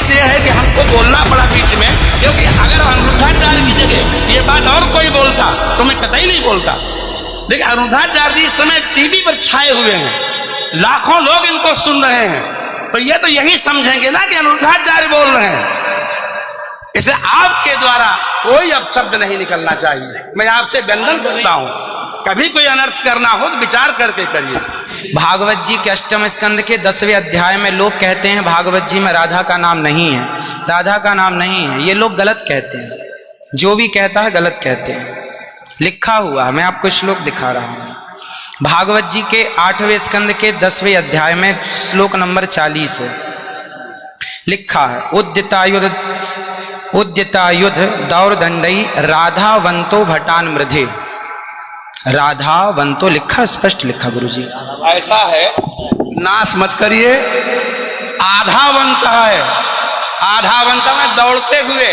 इसलिए है कि हमको बोलना पड़ा बीच में, क्योंकि अगर अनिरुद्धाचार्य की जगह ये बात और कोई बोलता तो मैं कतई नहीं बोलता। देखिए अनिरुद्धाचार्य जी इस समय टीवी पर छाए हुए हैं, लाखों लोग इनको सुन रहे हैं, तो ये तो यही समझेंगे ना कि अनिरुद्धाचार्य बोल रहे हैं। इसलिए आपके द्वारा कोई अपशब्द नहीं निकलना चाहिए। मैं आपसे वंदन करता हूं, कभी कोई अनर्थ करना हो तो विचार करके करिए। भागवत जी के 8वें स्कंद के 10वें अध्याय में लोग कहते हैं भागवत जी में राधा का नाम नहीं है, राधा का नाम नहीं है। ये लोग गलत कहते हैं, जो भी कहता है गलत कहते हैं। लिखा हुआ मैं आपको श्लोक दिखा रहा हूं। भागवत जी के 8वें स्कंद के 10वें अध्याय में श्लोक नंबर 40 है, लिखा है उद्यतायुध दौरदंडई राधावंतो भटान मृधे। राधावंतो लिखा, स्पष्ट लिखा गुरुजी। ऐसा है, नाश मत करिए। आधावंत है, आधावंत में दौड़ते हुए,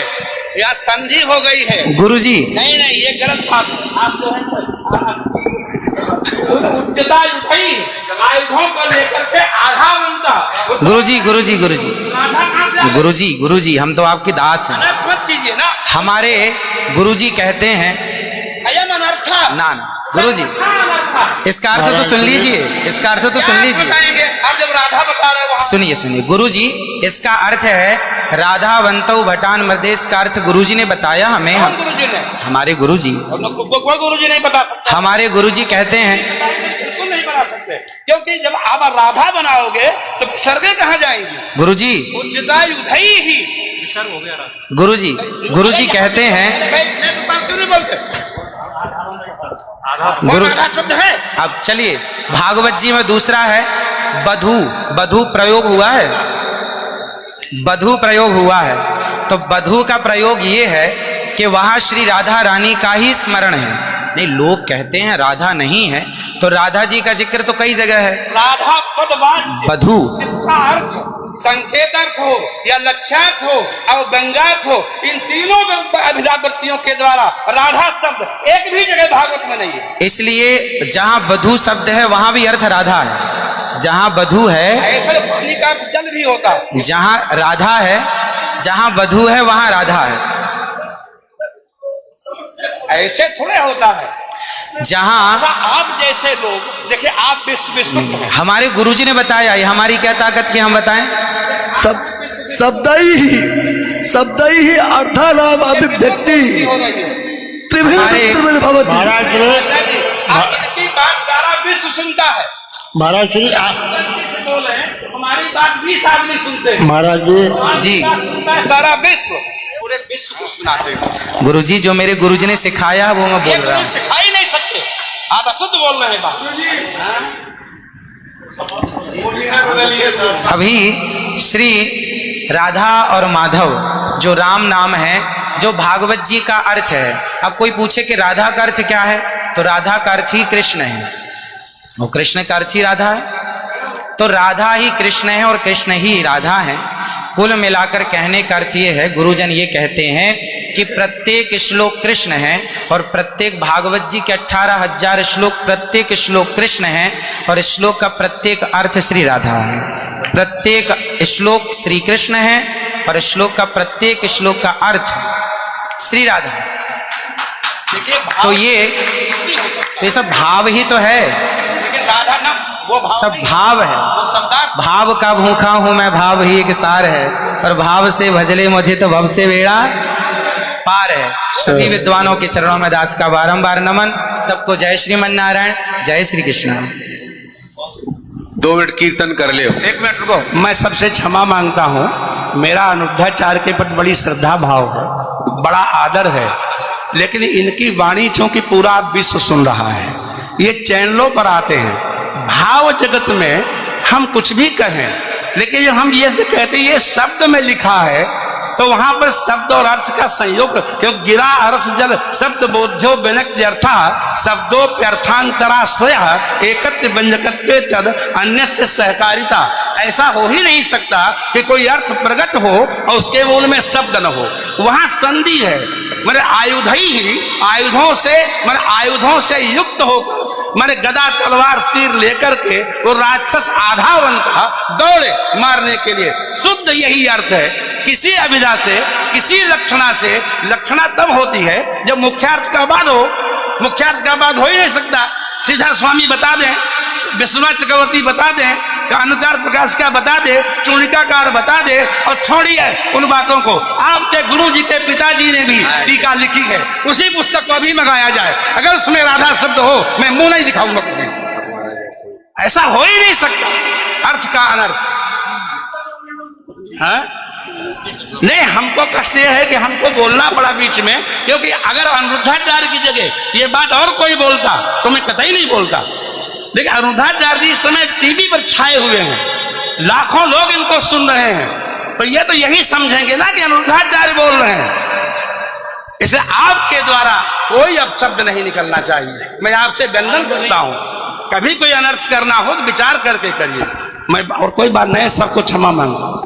या संधि हो गई है गुरुजी। नहीं नहीं, ये गलत बात है। आप जो है आयुधों को लेकर के आधावंत। गुरुजी गुरुजी गुरुजी गुरुजी गुरुजी, हम तो आपके दास हैं, अनर्थ मत कीजिए ना। हमारे गुरुजी कहते हैं अयम अनर्थ ना ना गुरुजी, इसका अर्थ तो सुन लीजिए, इसका अर्थ तो सुन लीजिए। आप जब राधा बता रहे हो, सुनिए सुनिए गुरुजी, इसका अर्थ है राधावंतो भटान मृदेश का अर्थ गुरुजी ने बताया हमें। हम गुरुजी ने, हमारे गुरुजी, कोई गुरुजी नहीं बता सकता। हमारे गुरुजी कहते हैं बिल्कुल नहीं बना सकते, क्योंकि जब आप राधा बनाओगे तो सर्गे कहाँ जाएंगी? गुरुजी उद्यतायुधई ही हो गया। गुरुजी गुरुजी कहते हैं, मैं बात क्यों नहीं बोलते? गुरु शब्द है। अब चलिए, भागवत जी में दूसरा है बधू। बधू प्रयोग हुआ है, बधू प्रयोग हुआ है। तो बधू का प्रयोग ये है कि वहां श्री राधा रानी का ही स्मरण है। नहीं, लोग कहते हैं राधा नहीं है, तो राधा जी का जिक्र तो कई जगह है। राधा पदवाच्य बधू, जिसका अर्थ संकेत अर्थ हो या लक्ष्यार्थ हो और व्यंग्यार्थ हो, इन तीनों अभिधावृत्तियों के द्वारा राधा शब्द एक भी जगह भागवत में नहीं है। इसलिए जहां बधू शब्द है वहां भी अर्थ राधा है। जहां बधू है, ऐसे पानी का अर्थ जल भी होता है। जहां राधा है, जहां बधू है वहां राधा है। ऐसे थोड़े होता है। जहां आप जैसे लोग देखिए, आप विश्व हमारे गुरुजी ने बताया, ये हमारी क्या ताकत की हम बताएं? शब्द ही अर्थानाम अभिव्यक्ति त्रिविध भवति। इनकी बात सारा विश्व सुनता है। महाराज श्री बोले हमारी बात 20 आदमी सुनते हैं। महाराज जी, सारा विश्व, पूरे विश्व को सुनाते हैं। गुरुजी जो मेरे गुरुजी ने सिखाया वो मैं बोल रहा हूँ। सिखा ही नहीं सकते, आप अशुद्ध बोल रहे हैं बात। अभी श्री राधा और माधव जो राम नाम है, जो भागवत जी का अर्थ है। अब कोई पूछे कि राधा का अर्थ क्या है, तो राधा का अर्थ ही कृष्ण है, वो कृष्ण का अर्थ ही राधा है। तो राधा ही कृष्ण है और कृष्ण ही राधा है। कुल मिलाकर कहने का अर्थ ये है, गुरुजन ये कहते हैं कि प्रत्येक श्लोक कृष्ण है और प्रत्येक भागवत जी के 18,000 श्लोक, प्रत्येक श्लोक कृष्ण है और श्लोक का प्रत्येक अर्थ श्री राधा है। प्रत्येक श्लोक श्री कृष्ण है और श्लोक का प्रत्येक श्लोक का अर्थ श्री राधा है। तो ये सब भाव ही तो है, राधा ना वो भाव सब भाव है। भाव का भूखा हूं मैं, भाव ही एक सार है, और भाव से भजले मुझे तो भव से बेड़ा पार है। सभी विद्वानों के चरणों में दास का बारंबार नमन। सबको जय श्रीमन नारायण, जय श्री कृष्ण। 2 मिनट कीर्तन कर ले। 1 मिनट रुको, मैं सबसे क्षमा मांगता हूँ। मेरा अनिरुद्धाचार्य के प्रति बड़ी श्रद्धा भाव है, बड़ा आदर है, लेकिन इनकी वाणी चूंकि पूरा विश्व सुन रहा है, ये चैनलों पर आते हैं। भाव जगत में हम कुछ भी कहें, लेकिन जब हम ये कहते हैं ये शब्द में लिखा है, तो वहां पर शब्द और अर्थ का संयोग, क्यों गिरा अर्थ जल शब्द बोध्यो व्यनक्त्यर्था शब्दोप्यर्थांतराश्रय एकत्व व्यंजकत्वे तद अन्यस्य सहकारिता। ऐसा हो ही नहीं सकता कि कोई अर्थ प्रकट हो और उसके मूल में शब्द न हो। वहां संधि है, मैंने आयुधों से युक्त होकर मैंने गदा तलवार तीर लेकर के वो राक्षस आधावंत दौड़े मारने के लिए। शुद्ध यही अर्थ है किसी अभिधा से, किसी लक्षणा से, लक्षणा तब होती है जब मुख्यार्थ का बाद हो। मुख्यार्थ का बाद हो ही नहीं सकता। सीधा स्वामी बता दें, विश्वनाथ चक्रवर्ती बता दें, अनुचार प्रकाश का बता दे, चूड़िकाकार बता दे, और छोड़िए उन बातों को। आपके गुरु जी के पिताजी ने भी टीका लिखी है, उसी पुस्तक को अभी मंगाया जाए, अगर उसमें राधा शब्द हो मैं मुंह नहीं दिखाऊंगा कभी। ऐसा हो ही नहीं सकता, अर्थ का अनर्थ। हाँ? नहीं, हमको कष्ट यह है कि हमको बोलना पड़ा बीच में, क्योंकि अगर अनिरुद्धाचार्य की जगह ये बात और कोई बोलता तो मैं कतई नहीं बोलता। देखिए, अनिरुद्धाचार्य जी इस समय टीवी पर छाए हुए हैं, लाखों लोग इनको सुन रहे हैं, तो ये तो यही समझेंगे ना कि अनिरुद्धाचार्य बोल रहे हैं। इसलिए आपके द्वारा कोई अपशब्द नहीं निकलना चाहिए। मैं आपसे वंदन करता हूं, कभी कोई अनर्थ करना हो तो विचार करके करिए। मैं और कोई बात नहीं, सबको क्षमा मांगता हूं।